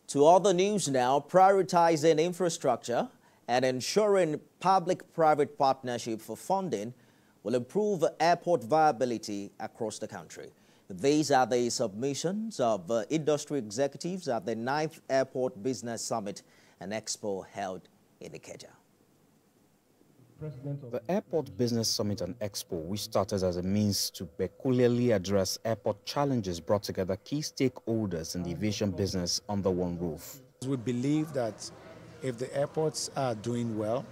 To other news now, prioritizing infrastructure and ensuring public-private partnership for funding will improve airport viability across the country. These are the submissions of industry executives at the 9th Airport Business Summit and Expo held in Ikeja. The Airport Business Summit and Expo, which started as a means to peculiarly address airport challenges, brought together key stakeholders in the aviation business under one roof. We believe that if the airports are doing well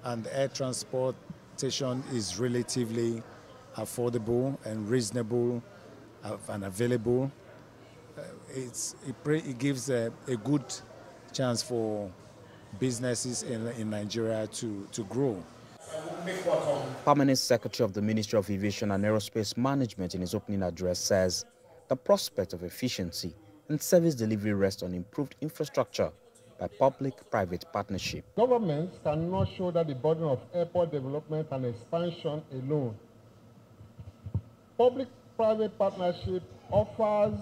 and air transportation is relatively affordable and reasonable and available, it gives a good chance for businesses in Nigeria to grow. Permanent Secretary of the Ministry of Aviation and Aerospace Management in his opening address says the prospect of efficiency and service delivery rests on improved infrastructure by public-private partnership. Governments cannot shoulder the burden of airport development and expansion alone. Public-private partnership offers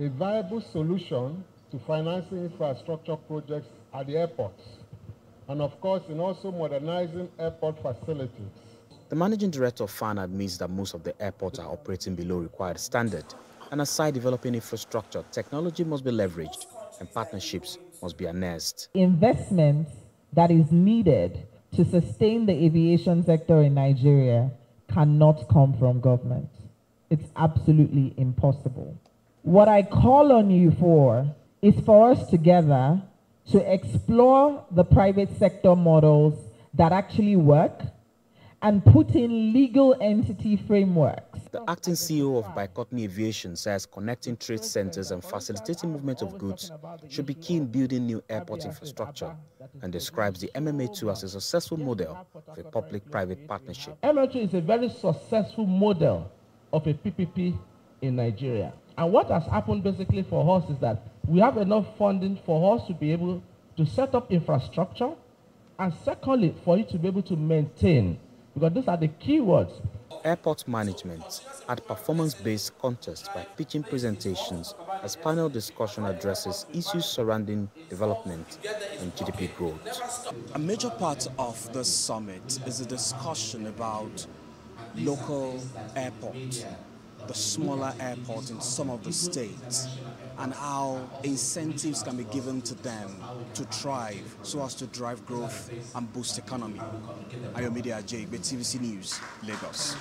a viable solution to financing infrastructure projects at the airports, and of course in also modernizing airport facilities. The Managing Director of FAN admits that most of the airports are operating below required standard, and aside developing infrastructure, technology must be leveraged and partnerships must be harnessed. Investment that is needed to sustain the aviation sector in Nigeria cannot come from government. It's absolutely impossible. What I call on you for is for us together to explore the private sector models that actually work and put in legal entity frameworks. The acting CEO of Bicottany Aviation says connecting trade centers and facilitating movement of goods should be key in building new airport infrastructure, and describes the MMA2 as a successful model of a public-private partnership. MMA2 is a very successful model of a PPP in Nigeria. And what has happened basically for us is that we have enough funding for us to be able to set up infrastructure, and secondly, for you to be able to maintain, because these are the key words. Airport management had performance-based contests by pitching presentations as panel discussion addresses issues surrounding development and GDP growth. A major part of this summit is a discussion about local airports, the smaller airports in some of the states, and how incentives can be given to them to thrive so as to drive growth and boost economy. Ayomedia J, TVC News, Lagos.